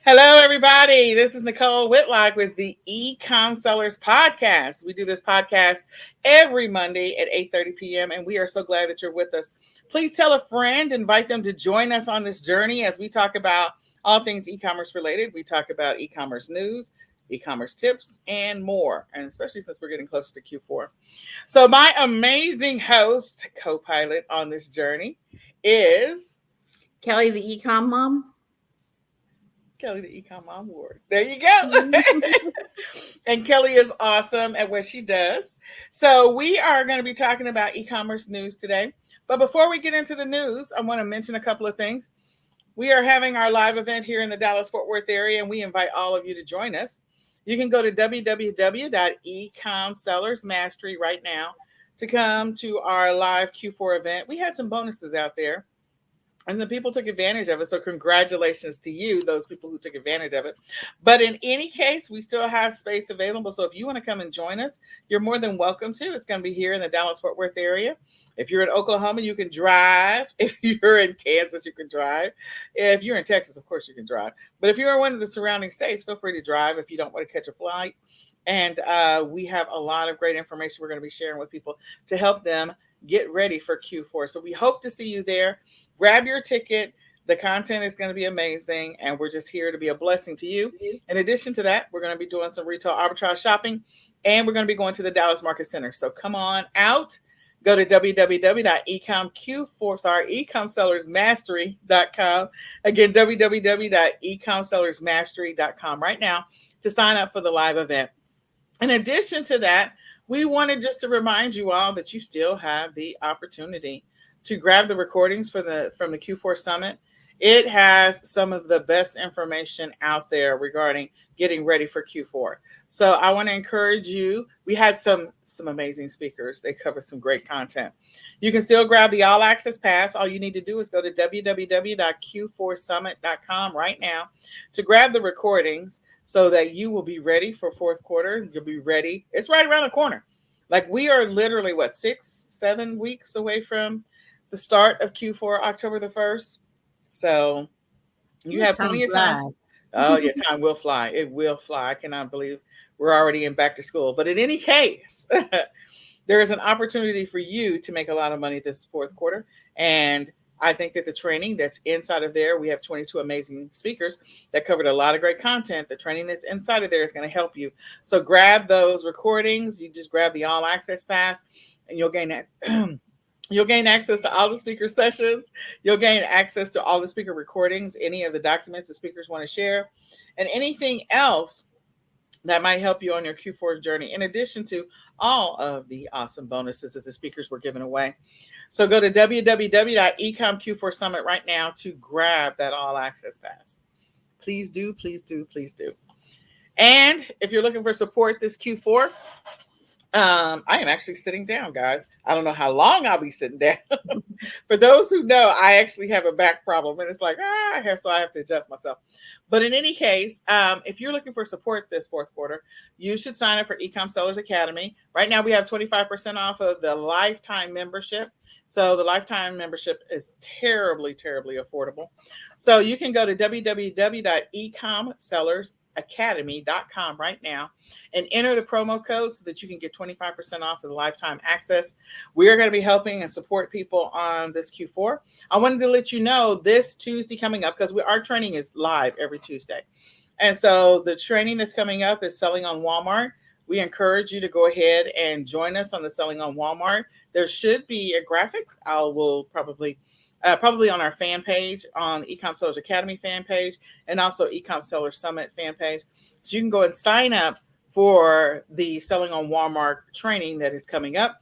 Hello, everybody. This is Nicole Whitlock with the Ecom Sellers Podcast. We do this podcast every Monday at 8:30 p.m., and we are so glad that you're with us. Please tell a friend, invite them to join us on this journey as we talk about all things e-commerce related. We talk about e-commerce news, e-commerce tips, and more, and especially since we're getting closer to Q4. So my amazing host, co-pilot on this journey is Kelly, the Ecom mom. Kelly, the Ecom Mom Award. There you go. And Kelly is awesome at what she does. So we are going to be talking about e-commerce news today. But before we get into the news, I want to mention a couple of things. We are having our live event here in the Dallas-Fort Worth area, and we invite all of you to join us. You can go to www.ecomsellersmastery right now to come to our live Q4 event. We had some bonuses out there, and the people took advantage of it. So congratulations to you, those people who took advantage of it. But in any case, we still have space available. So if you want to come and join us, you're more than welcome to. It's going to be here in the Dallas-Fort Worth area. If you're in Oklahoma, you can drive. If you're in Kansas, you can drive. If you're in Texas, of course, you can drive. But if you're in one of the surrounding states, feel free to drive if you don't want to catch a flight. And we have a lot of great information we're going to be sharing with people to help them get ready for Q4. So we hope to see you there. Grab your ticket. The content is going to be amazing, and we're just here to be a blessing to you. In addition to that, we're going to be doing some retail arbitrage shopping, and we're going to be going to the Dallas Market Center. So come on out. Go to ecomsellersmastery.com. Again, www.ecomsellersmastery.com right now to sign up for the live event. In addition to that, we wanted just to remind you all that you still have the opportunity to grab the recordings from the Q4 Summit. It has some of the best information out there regarding getting ready for Q4. So I want to encourage you. We had some amazing speakers. They covered some great content. You can still grab the All Access Pass. All you need to do is go to www.q4summit.com right now to grab the recordings so that you will be ready for fourth quarter. You'll be ready. It's right around the corner. Like we are literally, 6-7 weeks away from the start of Q4, October the 1st. So you have plenty of time. Oh, yeah, time will fly. It will fly. I cannot believe we're already in back to school. But in any case, there is an opportunity for you to make a lot of money this fourth quarter. And I think that the training that's inside of there, we have 22 amazing speakers that covered a lot of great content. The training that's inside of there is going to help you. So grab those recordings. You just grab the All Access Pass, and you'll gain that. You'll gain access to all the speaker sessions. You'll gain access to all the speaker recordings, any of the documents the speakers want to share, and anything else that might help you on your Q4 journey, in addition to all of the awesome bonuses that the speakers were giving away. So go to www.ecomq4summit right now to grab that All Access Pass. Please do, please do, please do. And if you're looking for support this Q4, I am actually sitting down, guys. I don't know how long I'll be sitting down. For those who know, I actually have a back problem, and it's like, I have to adjust myself. But in any case, if you're looking for support this fourth quarter, you should sign up for Ecom Sellers Academy. Right now, we have 25% off of the lifetime membership. So the lifetime membership is terribly, terribly affordable. So you can go to www.ecomsellersacademy.com right now and enter the promo code so that you can get 25% off of the lifetime access. We are going to be helping and support people on this Q4. I wanted to let you know this Tuesday coming up, because our training is live every Tuesday. And so the training that's coming up is Selling on Walmart. We encourage you to go ahead and join us on the Selling on Walmart. There should be a graphic. Will probably on our fan page, on the Ecom Sellers Academy fan page, and also Ecom Sellers Summit fan page. So you can go and sign up for the Selling on Walmart training that is coming up.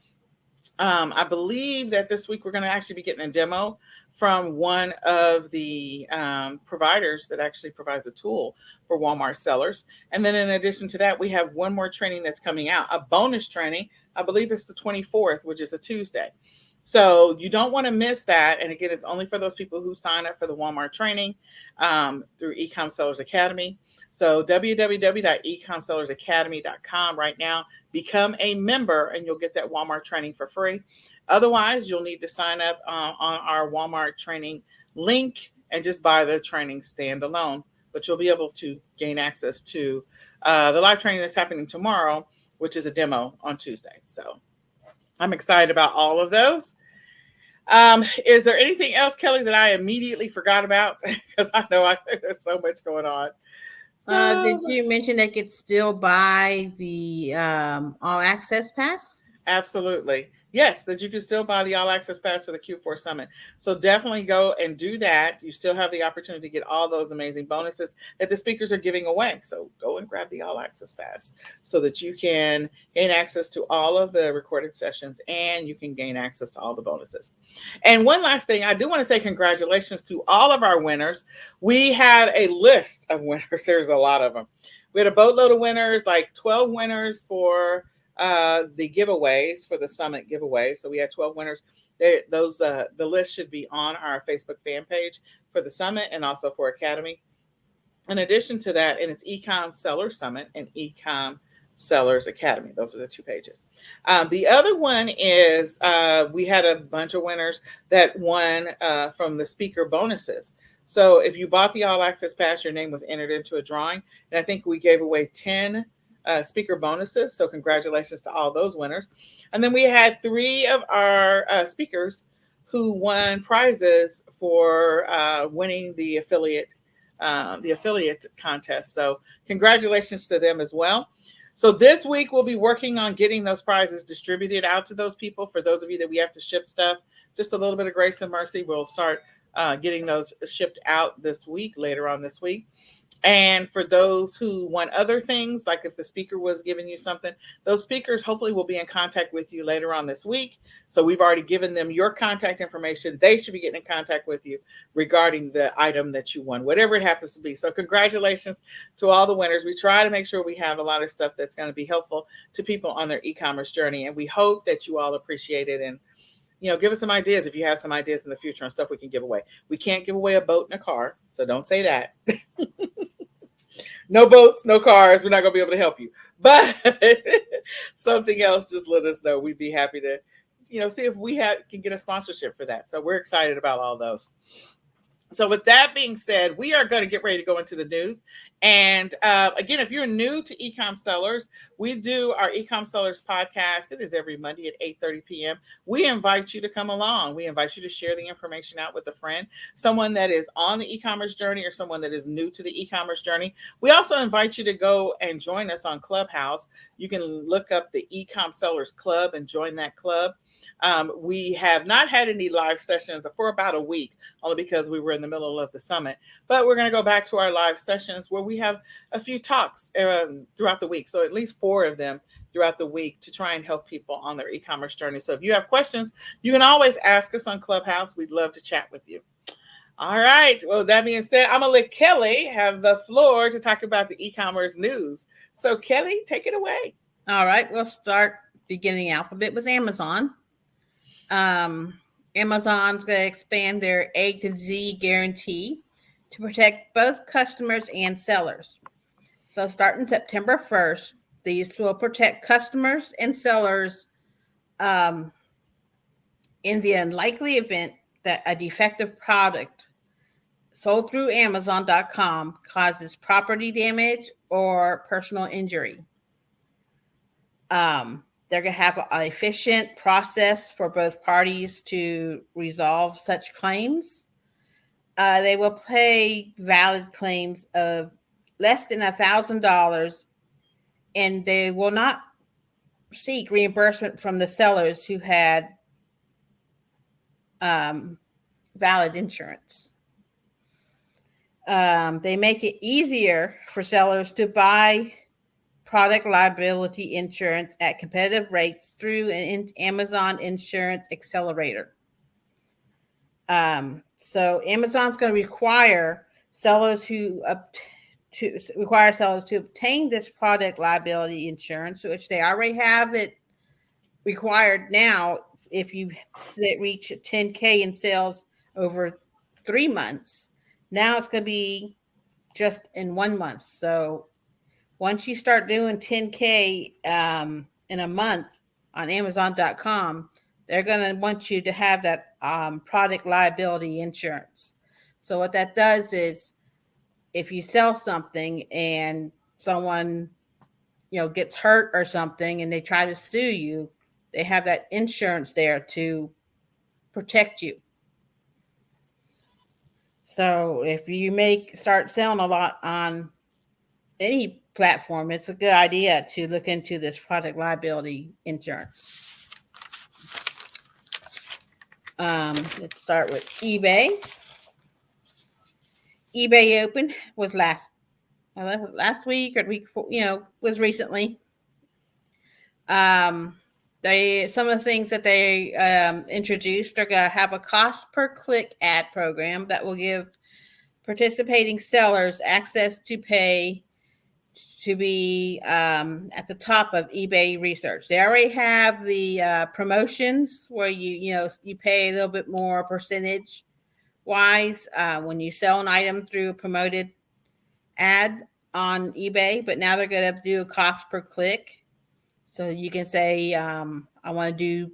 I believe that this week we're going to actually be getting a demo from one of the providers that actually provides a tool for Walmart sellers. And then in addition to that, we have one more training that's coming out, a bonus training. I believe it's the 24th, which is a Tuesday. So you don't want to miss that. And again, it's only for those people who sign up for the Walmart training through Ecom Sellers Academy. So www.ecomsellersacademy.com right now. Become a member and you'll get that Walmart training for free. Otherwise, you'll need to sign up on our Walmart training link and just buy the training standalone but you'll be able to gain access to the live training that's happening tomorrow, which is a demo on Tuesday. So I'm excited about all of those. Is there anything else, Kelly, that I immediately forgot about? Because I know there's so much going on. Did you mention they could still buy the all access pass? Absolutely. Yes, that you can still buy the all access pass for the Q4 summit. So definitely go and do that. You still have the opportunity to get all those amazing bonuses that the speakers are giving away. So go and grab the all access pass so that you can gain access to all of the recorded sessions and you can gain access to all the bonuses. And one last thing, I do want to say congratulations to all of our winners. We had a list of winners. There's a lot of them. We had a boatload of winners, like 12 winners for the giveaways for the summit giveaway. So we had 12 winners. The list should be on our Facebook fan page for the summit and also for Academy. In addition to that, and it's Ecom Seller Summit and Ecom Sellers Academy. Those are the two pages. The other one is we had a bunch of winners that won from the speaker bonuses. So if you bought the all access pass, your name was entered into a drawing, and I think we gave away 10 speaker bonuses. So congratulations to all those winners. And then we had 3 of our speakers who won prizes for winning the affiliate contest. So congratulations to them as well. So this week we'll be working on getting those prizes distributed out to those people. For those of you that we have to ship stuff, just a little bit of grace and mercy. We'll start getting those shipped out this week, later on this week. And for those who want other things, like if the speaker was giving you something, those speakers hopefully will be in contact with you later on this week. So we've already given them your contact information. They should be getting in contact with you regarding the item that you won, whatever it happens to be. So congratulations to all the winners. We try to make sure we have a lot of stuff that's going to be helpful to people on their e-commerce journey. And we hope that you all appreciate it. And give us some ideas if you have some ideas in the future on stuff we can give away. We can't give away a boat and a car, so don't say that. No boats, no cars. We're not going to be able to help you. But something else, just let us know. We'd be happy to, see if we can get a sponsorship for that. So we're excited about all those. So with that being said, we are going to get ready to go into the news. And again, if you're new to Ecom Sellers, we do our Ecom Sellers podcast. It is every Monday at 8:30 p.m. We invite you to come along. We invite you to share the information out with a friend, someone that is on the e-commerce journey or someone that is new to the e-commerce journey. We also invite you to go and join us on Clubhouse. You can look up the Ecom Sellers Club and join that club. We have not had any live sessions for about a week, only because we were in the middle of the summit. But we're going to go back to our live sessions where we have a few talks throughout the week. So at least 4 of them throughout the week to try and help people on their e-commerce journey. So if you have questions, you can always ask us on Clubhouse. We'd love to chat with you. All right. Well, that being said, I'm going to let Kelly have the floor to talk about the e-commerce news. So Kelly, take it away. All right. We'll start beginning alphabet with Amazon. Amazon's going to expand their A to Z guarantee to protect both customers and sellers. So starting September 1st, these will protect customers and sellers in the unlikely event that a defective product sold through Amazon.com causes property damage or personal injury. They're going to have an efficient process for both parties to resolve such claims. They will pay valid claims of less than $1,000, and they will not seek reimbursement from the sellers who had valid insurance. They make it easier for sellers to buy product liability insurance at competitive rates through an Amazon Insurance Accelerator. So Amazon's going to require sellers to obtain this product liability insurance, which they already have it required now. If you reach 10K in sales over 3 months, now it's going to be just in 1 month. So once you start doing 10K in a month on Amazon.com, they're going to want you to have that product liability insurance. So what that does is if you sell something and someone, gets hurt or something and they try to sue you, they have that insurance there to protect you. So if you start selling a lot on any platform, it's a good idea to look into this product liability insurance. Let's start with eBay. eBay Open was last week or the week before, was recently. Some of the things that they introduced are going to have a cost per click ad program that will give participating sellers access to pay to be at the top of eBay research. They already have the promotions where you pay a little bit more percentage wise when you sell an item through a promoted ad on eBay, but now they're going to do a cost per click. So you can say, I want to do,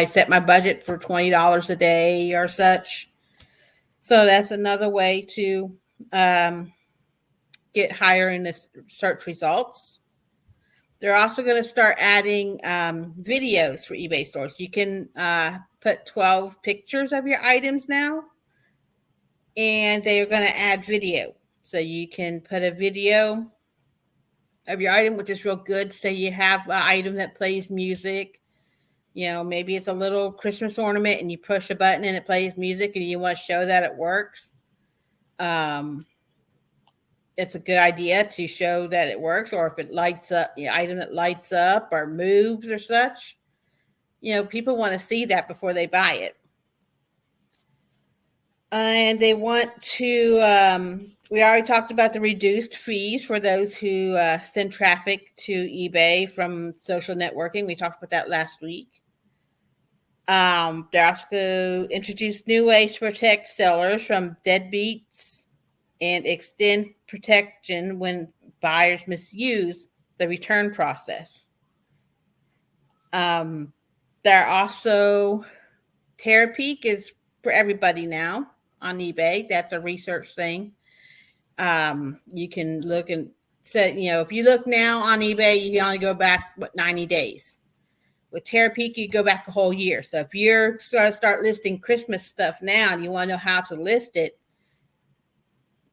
set my budget for $20 a day or such. So that's another way to get higher in the search results. They're also going to start adding videos for eBay stores. You can put 12 pictures of your items now, and they are going to add video. So you can put a video of your item, which is real good. Say you have an item that plays music. Maybe it's a little Christmas ornament and you push a button and it plays music and you want to show that it works. It's a good idea to show that it works, or if it lights up, item that lights up or moves or such. People want to see that before they buy it. And they want to, we already talked about the reduced fees for those who send traffic to eBay from social networking. We talked about that last week. They're also going to introduce new ways to protect sellers from deadbeats and extend protection when buyers misuse the return process. They're also, Terapeak is for everybody now on eBay. That's a research thing. You can look and say, if you look now on eBay, you can only go back 90 days. With Terapeak, you go back a whole year. So if you're going to start listing Christmas stuff now and you want to know how to list it,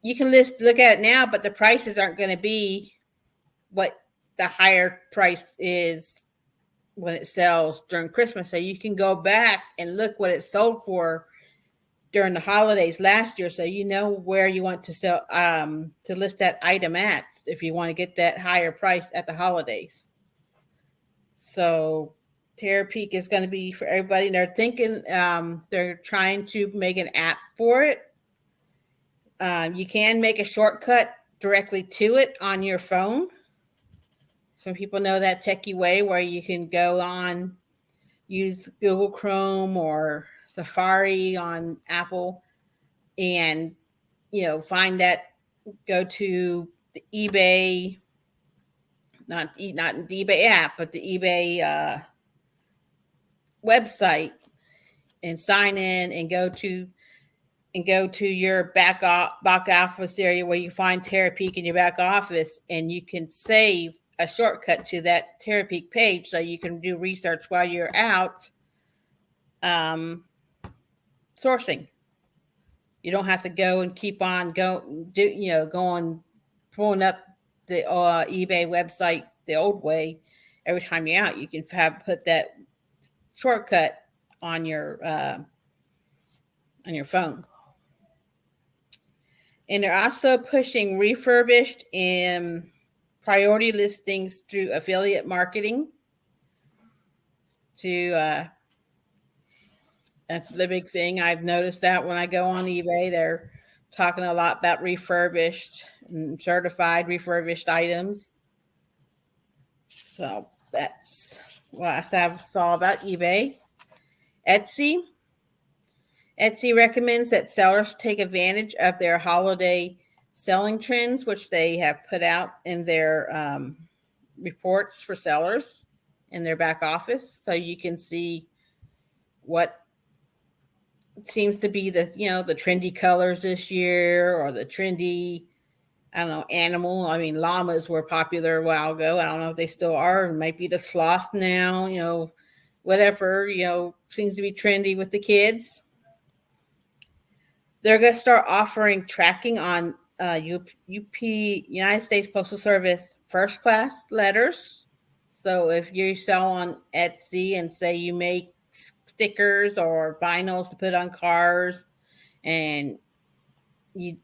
you can look at it now, but the prices aren't going to be what the higher price is when it sells during Christmas. So you can go back and look what it sold for during the holidays last year, so you know where you want to sell to list that item at if you want to get that higher price at the holidays. So Terapeak is going to be for everybody. And they're thinking they're trying to make an app for it. You can make a shortcut directly to it on your phone. Some people know that techie way where you can go on, use Google Chrome or Safari on Apple and, find that, go to the eBay, not the eBay app, but the eBay website and sign in and go to your back office area where you find Terapeak in your back office, and you can save a shortcut to that Terapeak page so you can do research while you're out sourcing. You don't have to go and keep on going pulling up the eBay website the old way every time you're out. You can put that shortcut on your phone. And they're also pushing refurbished and priority listings through affiliate marketing to that's the big thing. I've noticed that when I go on eBay, they're talking a lot about refurbished and certified refurbished items. So that's what I saw about eBay. Etsy recommends that sellers take advantage of their holiday selling trends, which they have put out in their reports for sellers in their back office. So you can see what seems to be the the trendy colors this year, or the trendy, I don't know, animal. I mean, llamas were popular a while ago. I don't know if they still are. It might be the sloth now. Whatever seems to be trendy with the kids. They're going to start offering tracking on United States Postal Service first class letters. So if you sell on Etsy and say you make stickers or vinyls to put on cars, and you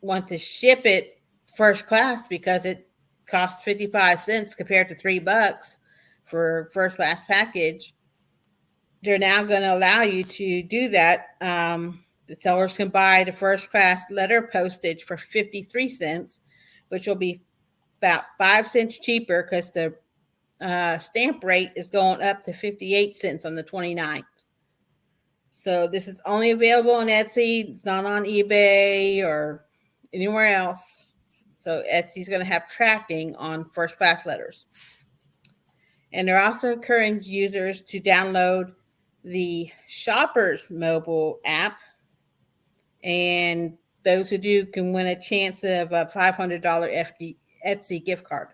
want to ship it first class because it costs 55 cents compared to $3 for first class package, they're now going to allow you to do that. The sellers can buy the first class letter postage for 53 cents, which will be about 5 cents cheaper because the stamp rate is going up to 58 cents on the 29th. So this is only available on Etsy. It's not on eBay or anywhere else. So Etsy's going to have tracking on first class letters. And they're also encouraging users to download the Shoppers mobile app. And those who do can win a chance of a $500 Etsy gift card.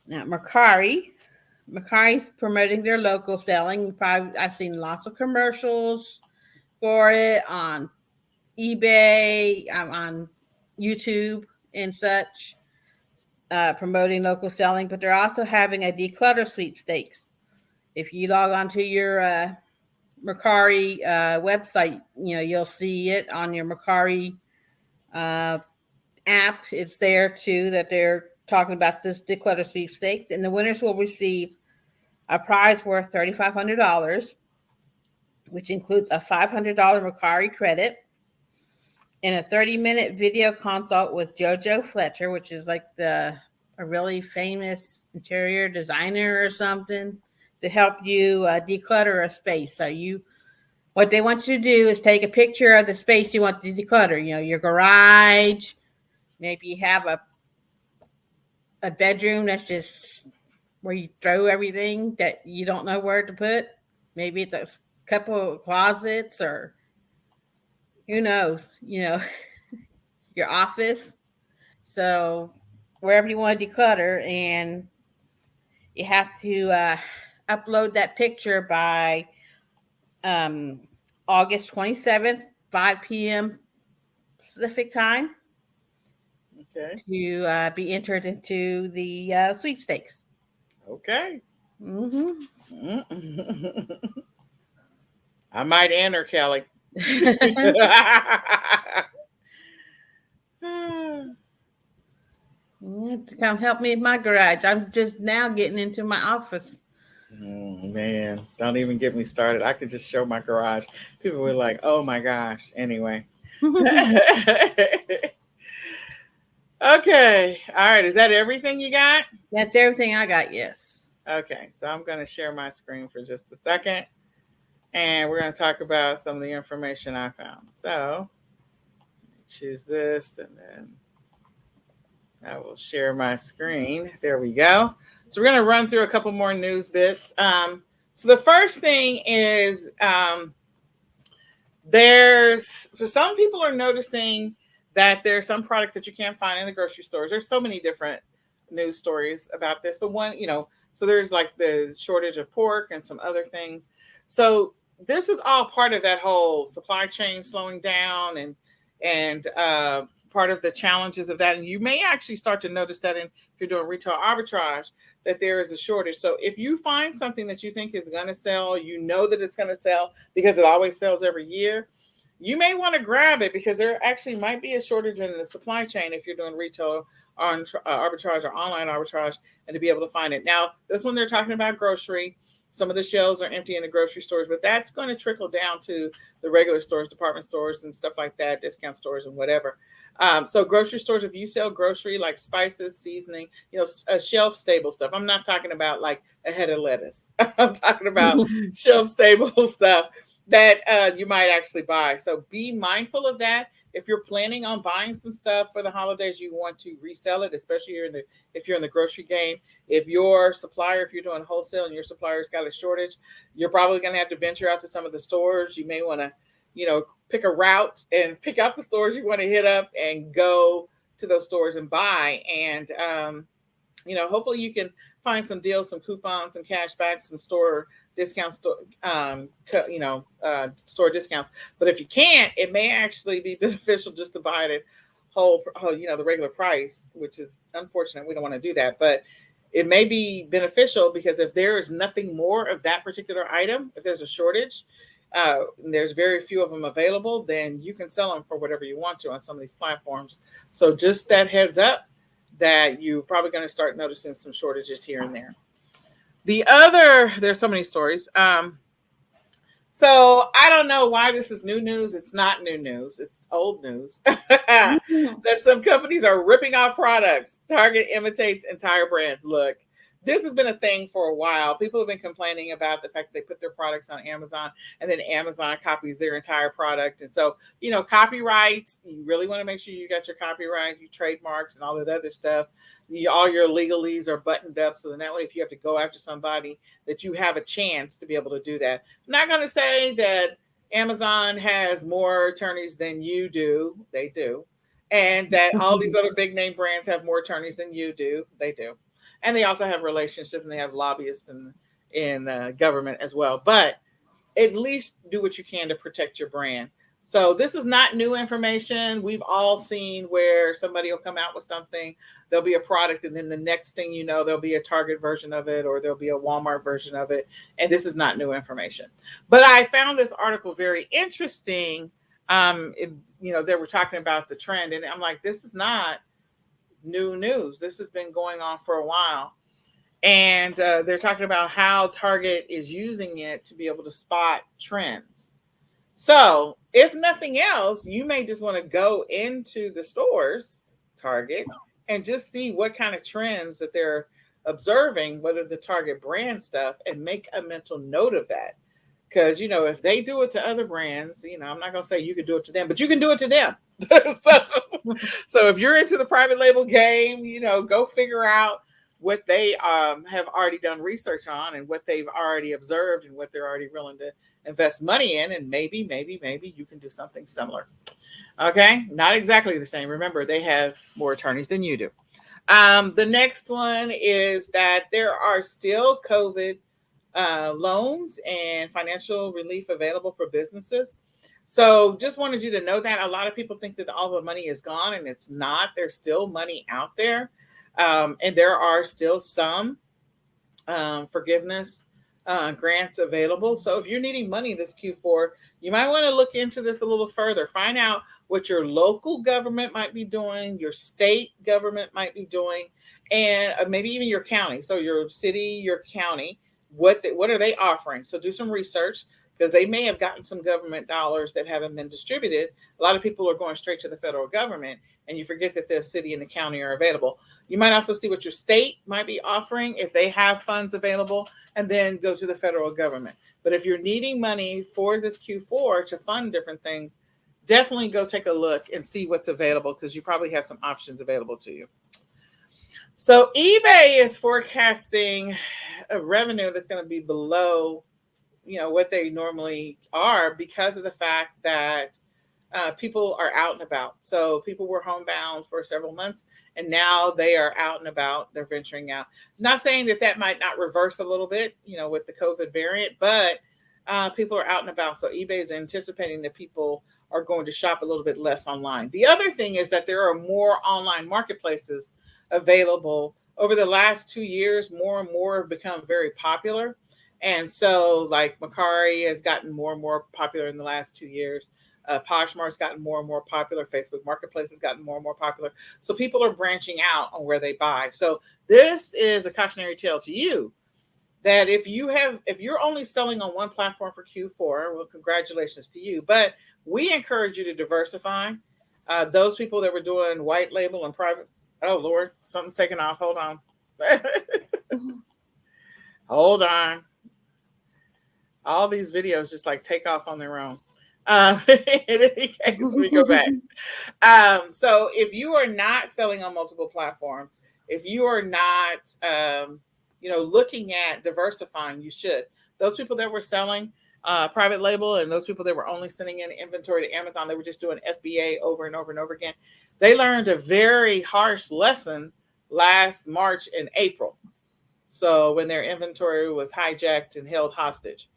Now, Mercari's promoting their local selling. I've seen lots of commercials for it on eBay, on YouTube and such, promoting local selling. But they're also having a declutter sweepstakes. If you log on to your Mercari website, you'll see it on your Mercari app. It's there too, that they're talking about this declutter sweepstakes, and the winners will receive a prize worth $3,500, which includes a $500 Mercari credit and a 30-minute video consult with JoJo Fletcher, which is like a really famous interior designer or something, to help you declutter a space. So what they want you to do is take a picture of the space you want to declutter. Your garage. Maybe you have a bedroom that's just where you throw everything that you don't know where to put. Maybe it's a couple of closets, or who knows, your office. So wherever you want to declutter, and you have to upload that picture by August 27th, 5 p.m. Pacific time. Okay. To be entered into the sweepstakes. Okay. Mm-hmm. I might enter, Kelly. To come help me in my garage. I'm just now getting into my office. Man, don't even get me started. I could just show my garage. People were like, "Oh my gosh." Anyway. Okay. All right. Is that everything you got? That's everything I got. Yes. Okay. So I'm going to share my screen for just a second, and we're going to talk about some of the information I found. So choose this, and then I will share my screen. There we go. So we're going to run through a couple more news bits. So the first thing is for some people are noticing that there's some products that you can't find in the grocery stores. There's so many different news stories about this, but one, so there's like the shortage of pork and some other things. So this is all part of that whole supply chain slowing down and part of the challenges of that. And you may actually start to notice that if you're doing retail arbitrage, that there is a shortage. So if you find something that you think is going to sell, that it's going to sell because it always sells every year, you may want to grab it, because there actually might be a shortage in the supply chain if you're doing retail arbitrage or online arbitrage, and to be able to find it. Now, this one they're talking about grocery. Some of the shelves are empty in the grocery stores, but that's going to trickle down to the regular stores, department stores and stuff like that, discount stores and whatever. So grocery stores, if you sell grocery like spices, seasoning, shelf stable stuff. I'm not talking about like a head of lettuce. I'm talking about shelf stable stuff that you might actually buy. So be mindful of that. if you're planning on buying some stuff for the holidays, you want to resell it, especially if you're in the grocery game. If your supplier, if you're doing wholesale and your supplier's got a shortage, you're probably going to have to venture out to some of the stores. You may want to, pick a route and pick out the stores you want to hit up and go to those stores and buy. And hopefully you can find some deals, some coupons, some cash backs, some store discounts, store discounts. But if you can't, it may actually be beneficial just to buy it at the regular price, which is unfortunate. We don't want to do that, but it may be beneficial because if there is nothing more of that particular item, if there's a shortage, there's very few of them available, then you can sell them for whatever you want to on some of these platforms. So just that heads up that you're probably going to start noticing some shortages here and there. There's so many stories. So I don't know why this is new news. It's not new news. It's old news. That some companies are ripping off products. Target imitates entire brands. Look, this has been a thing for a while. People have been complaining about the fact that they put their products on Amazon and then Amazon copies their entire product. And so, copyright, you really want to make sure you got your copyright, your trademarks and all that other stuff. All your legalese are buttoned up. So then that way, if you have to go after somebody, that you have a chance to be able to do that. I'm not going to say that Amazon has more attorneys than you do. They do. And that all these other big name brands have more attorneys than you do. They do. And they also have relationships and they have lobbyists in government as well. But at least do what you can to protect your brand. So this is not new information. We've all seen where somebody will come out with something, there'll be a product, and then the next thing you know, there'll be a Target version of it or there'll be a Walmart version of it. And this is not new information. But I found this article very interesting. They were talking about the trend, and I'm like, this is not new news. This has been going on for a while. And they're talking about how Target is using it to be able to spot trends. So if nothing else, you may just want to go into the stores, Target, and just see what kind of trends that they're observing, whether the Target brand stuff, and make a mental note of that. Because, if they do it to other brands, I'm not going to say you can do it to them, but you can do it to them. So if you're into the private label game, go figure out what they have already done research on and what they've already observed and what they're already willing to invest money in. And maybe you can do something similar. Okay. Not exactly the same. Remember, they have more attorneys than you do. The next one is that there are still COVID loans and financial relief available for businesses. So just wanted you to know that a lot of people think that all the money is gone, and it's not. There's still money out there. And there are still some forgiveness grants available. So if you're needing money this Q4, you might want to look into this a little further. Find out what your local government might be doing, your state government might be doing, and maybe even your county. So your city, your county, what are they offering? So do some research, because they may have gotten some government dollars that haven't been distributed. A lot of people are going straight to the federal government, and you forget that the city and the county are available. You might also see what your state might be offering if they have funds available, and then go to the federal government. But if you're needing money for this Q4 to fund different things, definitely go take a look and see what's available, because you probably have some options available to you. So eBay is forecasting a revenue that's going to be below what they normally are, because of the fact that people are out and about. So people were homebound for several months, and now they are out and about. They're venturing out. Not saying that might not reverse a little bit, with the COVID variant, but people are out and about. So eBay is anticipating that people are going to shop a little bit less online. The other thing is that there are more online marketplaces available. Over the last 2 years, more and more have become very popular. And so like Mercari has gotten more and more popular in the last 2 years. Poshmark's gotten more and more popular. Facebook Marketplace has gotten more and more popular. So people are branching out on where they buy. So this is a cautionary tale to you that if you're only selling on one platform for Q4, well, congratulations to you. But we encourage you to diversify. Those people that were doing white label and private, oh Lord, something's taking off. Hold on. Hold on. All these videos just like take off on their own. In any case, let me go back. So if you are not selling on multiple platforms, if you are not, looking at diversifying, you should. Those people that were selling private label and those people that were only sending in inventory to Amazon, they were just doing FBA over and over and over again. They learned a very harsh lesson last March and April. So when their inventory was hijacked and held hostage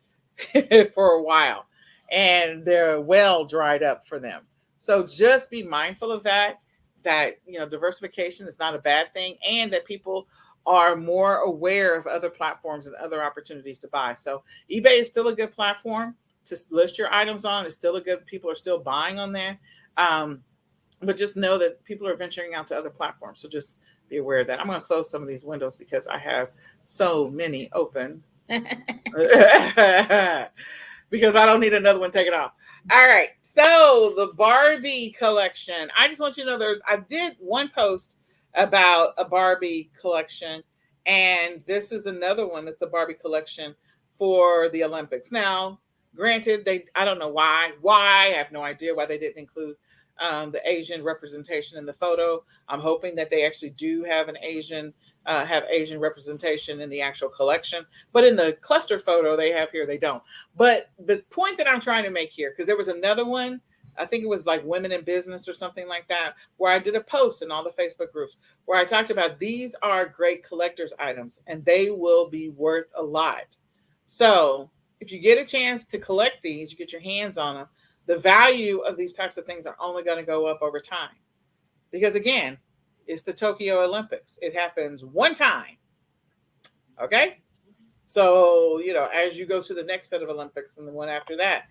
for a while, and their well dried up for them. So just be mindful of that. That diversification is not a bad thing, and that people are more aware of other platforms and other opportunities to buy. So eBay is still a good platform to list your items on. It's still a good. People are still buying on there. But just know that people are venturing out to other platforms. So just be aware of that. I'm going to close some of these windows because I have so many open. Because I don't need another one taken off. All right. So the Barbie collection. I just want you to know I did one post about a Barbie collection, and this is another one that's a Barbie collection for the Olympics. Now, granted, I don't know why. I have no idea why they didn't include the Asian representation in the photo. I'm hoping that they actually do have Asian representation in the actual collection, but in the cluster photo they have here, they don't. But the point that I'm trying to make here, because there was another one, I think it was like Women in Business or something like that, where I did a post in all the Facebook groups where I talked about these are great collector's items and they will be worth a lot. So if you get a chance to collect these, you get your hands on them, the value of these types of things are only going to go up over time. Because again, it's the Tokyo Olympics. It happens one time. Okay? So, as you go to the next set of Olympics and the one after that,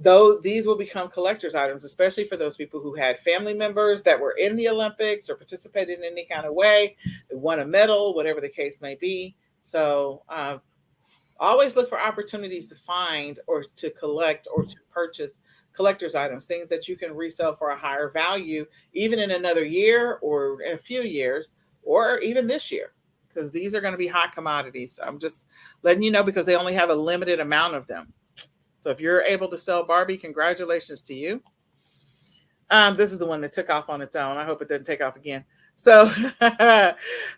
though these will become collector's items, especially for those people who had family members that were in the Olympics or participated in any kind of way, they won a medal, whatever the case may be. So always look for opportunities to find or to collect or to purchase collector's items, things that you can resell for a higher value, even in another year or in a few years, or even this year, because these are going to be hot commodities. I'm just letting you know because they only have a limited amount of them. So if you're able to sell Barbie, congratulations to you. This is the one that took off on its own. I hope it doesn't take off again. So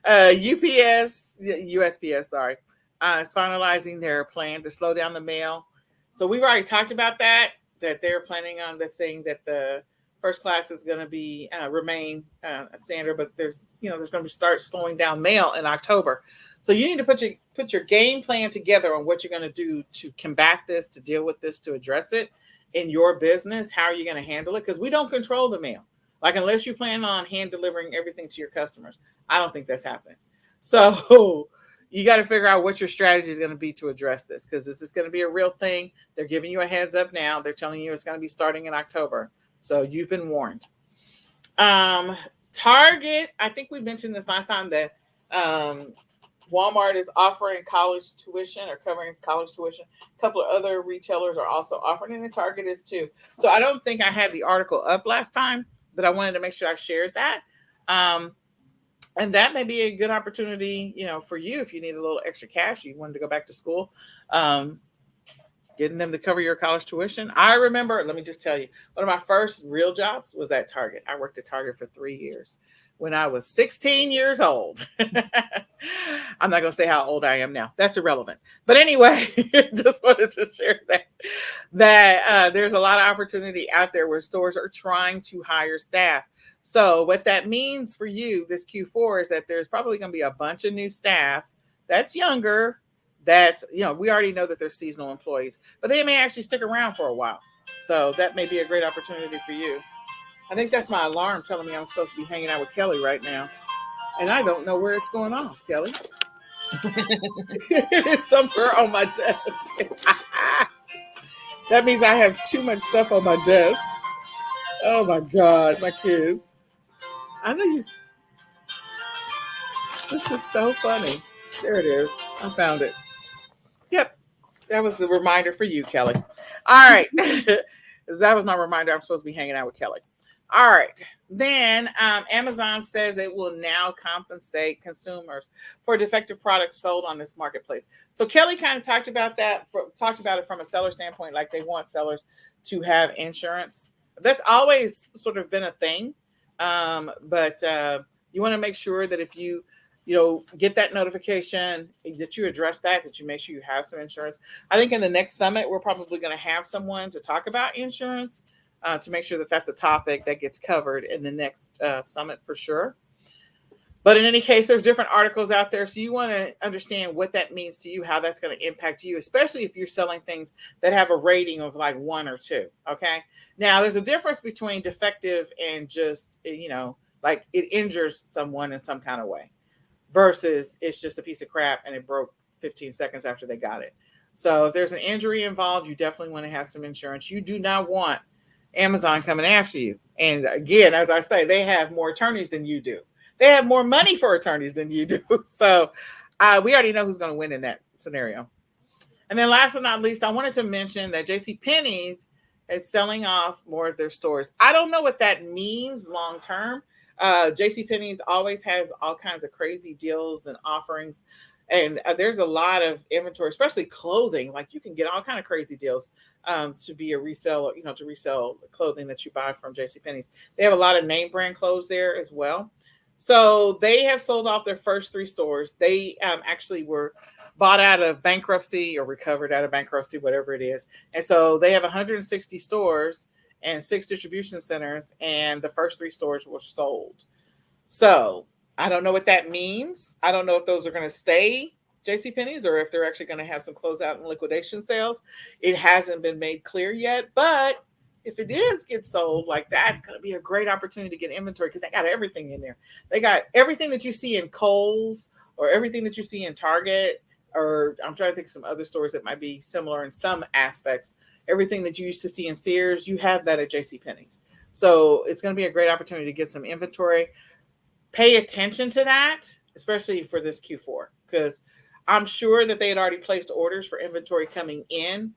USPS, sorry, is finalizing their plan to slow down the mail. So we've already talked about that they're planning on saying that the first class is going to be remain standard, but there's going to start slowing down mail in October. So you need to put your game plan together on what you're going to do to combat this, to deal with this, to address it in your business. How are you going to handle it? Because we don't control the mail. Like, unless you plan on hand delivering everything to your customers, I don't think that's happening. So you got to figure out what your strategy is going to be to address this, because this is going to be a real thing. They're giving you a heads up now. They're telling you it's going to be starting in October. So you've been warned. Target, I think we mentioned this last time that Walmart is offering college tuition or covering college tuition. A couple of other retailers are also offering it, and Target is too. So I don't think I had the article up last time, but I wanted to make sure I shared that. And that may be a good opportunity, for you if you need a little extra cash, you wanted to go back to school, getting them to cover your college tuition. I remember, let me just tell you, one of my first real jobs was at Target. I worked at Target for 3 years when I was 16 years old. I'm not going to say how old I am now. That's irrelevant. But anyway, just wanted to share that there's a lot of opportunity out there where stores are trying to hire staff. So what that means for you this Q4 is that there's probably going to be a bunch of new staff that's younger. That's, we already know that they're seasonal employees, but they may actually stick around for a while. So that may be a great opportunity for you. I think that's my alarm telling me I'm supposed to be hanging out with Kelly right now. And I don't know where it's going off, Kelly. It's somewhere on my desk. That means I have too much stuff on my desk. Oh my God, my kids. I know you. This is so funny. There it is. I found it. Yep. That was the reminder for you, Kelly. All right. That was my reminder. I'm supposed to be hanging out with Kelly. All right. Then Amazon says it will now compensate consumers for defective products sold on this marketplace. So Kelly kind of talked about it from a seller standpoint, like they want sellers to have insurance. That's always sort of been a thing. But you want to make sure that if you get that notification, that you address that you make sure you have some insurance. I think in the next summit, we're probably going to have someone to talk about insurance, to make sure that that's a topic that gets covered in the next summit for sure. But in any case, there's different articles out there. So you want to understand what that means to you, how that's going to impact you, especially if you're selling things that have a rating of like 1 or 2. Okay. Now there's a difference between defective and just, like it injures someone in some kind of way versus it's just a piece of crap and it broke 15 seconds after they got it. So if there's an injury involved, you definitely want to have some insurance. You do not want Amazon coming after you. And again, as I say, they have more attorneys than you do. They have more money for attorneys than you do. So we already know who's going to win in that scenario. And then last but not least, I wanted to mention that JCPenney's is selling off more of their stores. I don't know what that means long term. JCPenney's always has all kinds of crazy deals and offerings. And there's a lot of inventory, especially clothing. Like you can get all kinds of crazy deals to be a reseller, to resell clothing that you buy from JCPenney's. They have a lot of name brand clothes there as well. So they have sold off their first 3 stores. They actually were bought out of bankruptcy or recovered out of bankruptcy, whatever it is. And so they have 160 stores and 6 distribution centers, and the first 3 stores were sold. So I don't know what that means. I don't know if those are going to stay JCPenney's or if they're actually going to have some closeout and liquidation sales. It hasn't been made clear yet, but if it is get sold, like that's going to be a great opportunity to get inventory because they got everything in there. They got everything that you see in Kohl's or everything that you see in Target, or I'm trying to think of some other stores that might be similar in some aspects. Everything that you used to see in Sears, you have that at JCPenney's. So it's going to be a great opportunity to get some inventory. Pay attention to that, especially for this Q4, because I'm sure that they had already placed orders for inventory coming in,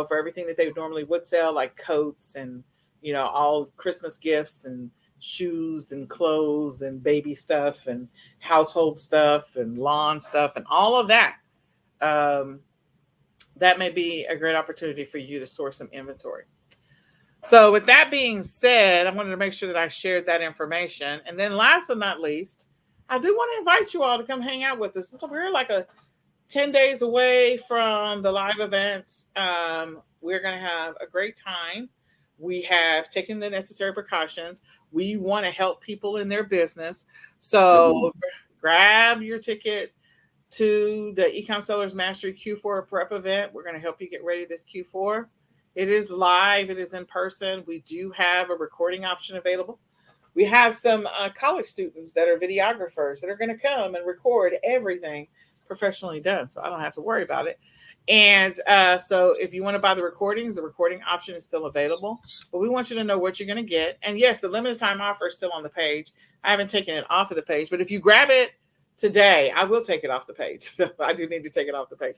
for everything that they normally would sell, like coats and, all Christmas gifts and shoes and clothes and baby stuff and household stuff and lawn stuff and all of that. That may be a great opportunity for you to source some inventory. So with that being said, I wanted to make sure that I shared that information. And then last but not least, I do want to invite you all to come hang out with us. We're like 10 days away from the live events. We're going to have a great time. We have taken the necessary precautions. We want to help people in their business. So grab your ticket to the Econ Sellers Mastery Q4 prep event. We're going to help you get ready this Q4. It is live. It is in person. We do have a recording option available. We have some college students that are videographers that are going to come and record everything professionally done. So I don't have to worry about it. And so if you want to buy the recordings, the recording option is still available. But we want you to know what you're going to get. And yes, the limited time offer is still on the page. I haven't taken it off of the page. But if you grab it today, I will take it off the page. I do need to take it off the page.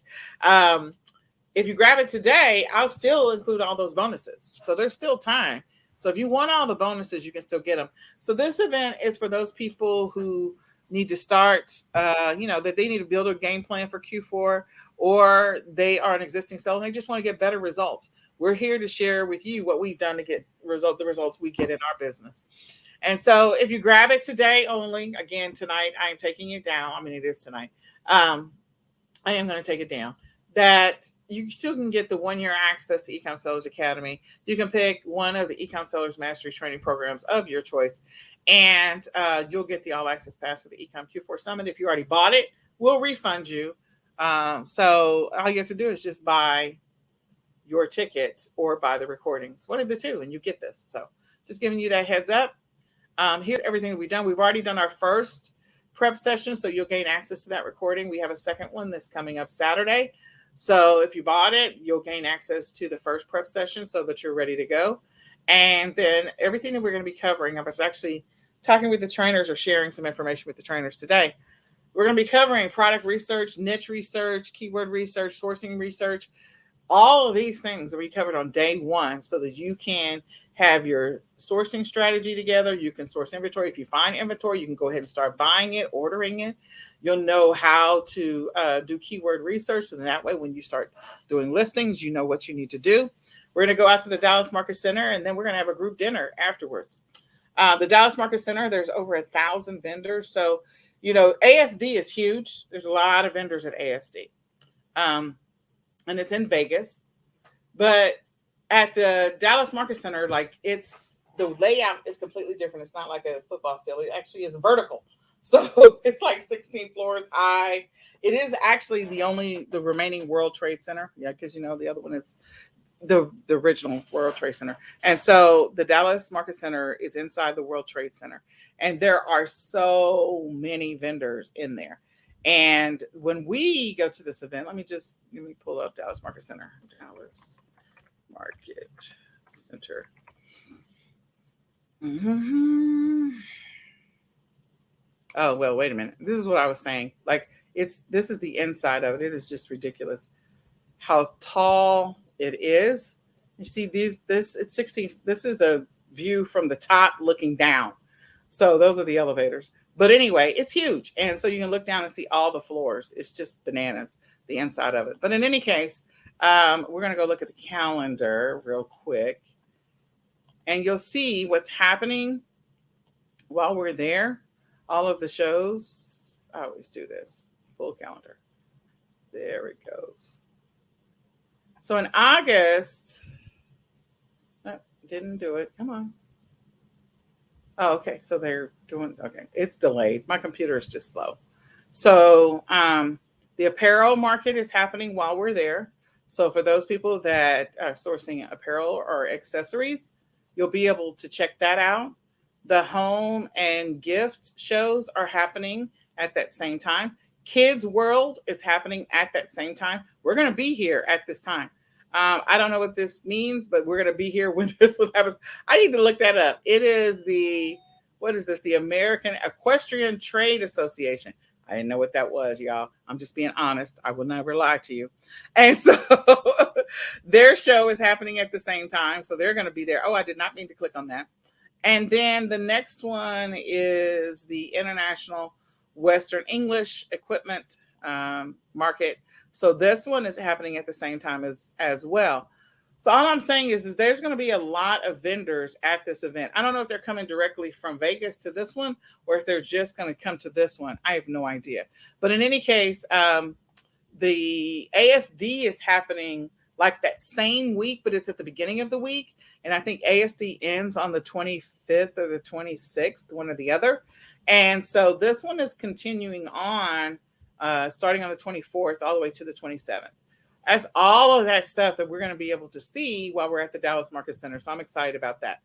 If you grab it today, I'll still include all those bonuses. So there's still time. So if you want all the bonuses, you can still get them. So this event is for those people who need to start, that they need to build a game plan for Q4, or they are an existing seller and they just want to get better results. We're here to share with you what we've done to get the results we get in our business. And so if you grab it today only, again, tonight, I am taking it down. I mean, it is tonight. I am going to take it down. That you still can get the 1-year access to Ecom Sellers Academy. You can pick one of the Ecom Sellers Mastery training programs of your choice, and you'll get the all access pass for the Ecom Q4 Summit. If you already bought it, we'll refund you. So all you have to do is just buy your ticket or buy the recordings, one of the two, and you get this. So just giving you that heads up. Here's everything that we've done. We've already done our first prep session, so you'll gain access to that recording. We have a second one that's coming up Saturday. So if you bought it, you'll gain access to the first prep session so that you're ready to go. And then everything that we're going to be covering, I was actually talking with the trainers or sharing some information with the trainers today. We're going to be covering product research, niche research, keyword research, sourcing research. All of these things will be covered on day 1 so that you can have your sourcing strategy together. You can source inventory. If you find inventory, you can go ahead and start buying it, ordering it. You'll know how to do keyword research. And that way, when you start doing listings, you know what you need to do. We're going to go out to the Dallas Market Center, and then we're going to have a group dinner afterwards. The Dallas Market Center, there's over 1,000 vendors. So, ASD is huge. There's a lot of vendors at ASD. And it's in Vegas. But at the Dallas Market Center, the layout is completely different. It's not like a football field. It actually is vertical. So it's like 16 floors high. It is actually the remaining World Trade Center. Yeah, because the other one is the original World Trade Center. And so the Dallas Market Center is inside the World Trade Center. And there are so many vendors in there. And when we go to this event, let me pull up Dallas Market Center. Dallas Market Center. Oh, well, wait a minute. This is what I was saying. This is the inside of it. It is just ridiculous how tall it is. You see it's 16. This is a view from the top looking down. So those are the elevators. But anyway, it's huge. And so you can look down and see all the floors. It's just bananas, the inside of it. But in any case, we're going to go look at the calendar real quick. And you'll see what's happening while we're there. All of the shows. I always do this. Full calendar. There it goes. So in August, didn't do it. Come on. Oh, okay. So they're doing, okay. It's delayed. My computer is just slow. So the apparel market is happening while we're there. So for those people that are sourcing apparel or accessories, you'll be able to check that out. The home and gift shows are happening at that same time. Kids World is happening at that same time. We're going to be here at this time. I don't know what this means, but we're going to be here when this one happens. I need to look that up. It is what is this? The American Equestrian Trade Association. I didn't know what that was, y'all. I'm just being honest. I will never lie to you. And so their show is happening at the same time. So they're going to be there. Oh, I did not mean to click on that. And then the next one is the International Western English Equipment Market. So this one is happening at the same time as well. So all I'm saying is there's going to be a lot of vendors at this event. I don't know if they're coming directly from Vegas to this one or if they're just going to come to this one. I have no idea. But in any case, the ASD is happening like that same week, but it's at the beginning of the week. And I think ASD ends on the 25th or the 26th, one or the other. And so this one is continuing on, starting on the 24th all the way to the 27th. That's all of that stuff that we're going to be able to see while we're at the Dallas Market Center. So I'm excited about that.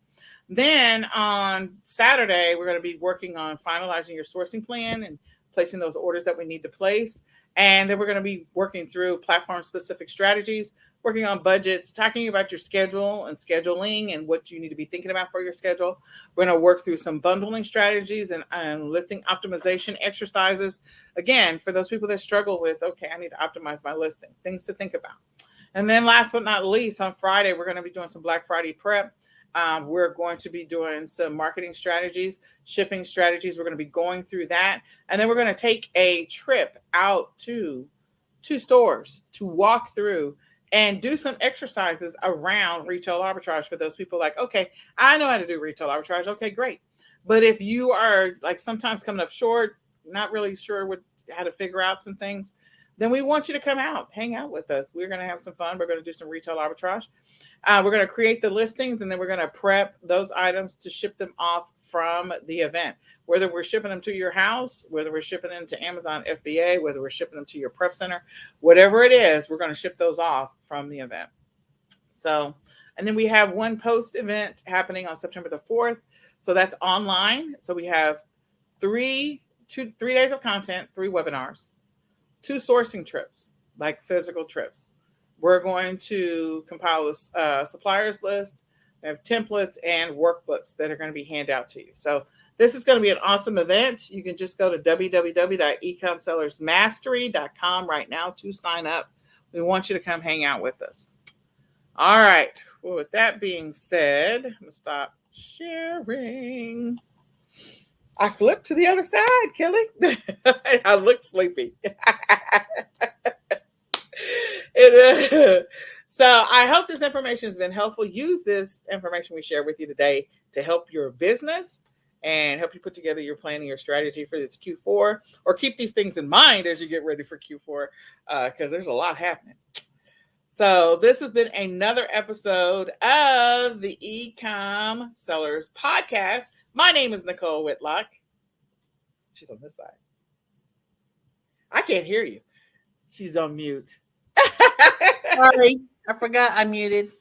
Then on Saturday, we're going to be working on finalizing your sourcing plan and placing those orders that we need to place. And then we're going to be working through platform-specific strategies, working on budgets, talking about your schedule and scheduling and what you need to be thinking about for your schedule. We're going to work through some bundling strategies and listing optimization exercises. Again, for those people that struggle with, okay, I need to optimize my listing, things to think about. And then last but not least, on Friday, we're going to be doing some Black Friday prep. We're going to be doing some marketing strategies, shipping strategies. We're going to be going through that. And then we're going to take a trip out to 2 stores to walk through and do some exercises around retail arbitrage for those people like, okay, I know how to do retail arbitrage. Okay, great. But if you are like sometimes coming up short, not really sure how to figure out some things, then we want you to come out, hang out with us. We're going to have some fun. We're going to do some retail arbitrage. We're going to create the listings, and then we're going to prep those items to ship them off from the event. Whether we're shipping them to your house, whether we're shipping them to Amazon FBA, whether we're shipping them to your prep center, whatever it is, we're going to ship those off from the event. So, and then we have one post event happening on September the 4th. So that's online. So we have 3 days of content, 3 webinars, 2 sourcing trips, like physical trips. We're going to compile a suppliers list. We have templates and workbooks that are going to be handed out to you. So this is going to be an awesome event. You can just go to www.ecomsellersmastery.com right now to sign up. We want you to come hang out with us. All right. Well, with that being said, I'm going to stop sharing. I flipped to the other side, Kelly. I look sleepy. So I hope this information has been helpful. Use this information we share with you today to help your business and help you put together your plan and your strategy for this Q4, or keep these things in mind as you get ready for Q4, because there's a lot happening. So this has been another episode of the Ecom Sellers Podcast. My name is Nicole Whitlock. She's on this side. I can't hear you. She's on mute. Sorry, I forgot I muted.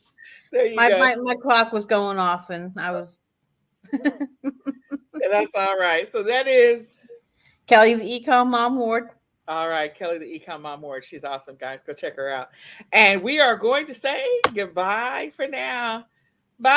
There you My, go. my clock was going off and I was That's all right. So that is Kelly, the Econ Mom Ward. all right. Kelly, the Ecom Mom Ward. She's awesome, guys. Go check her out. And we are going to say goodbye for now. Bye.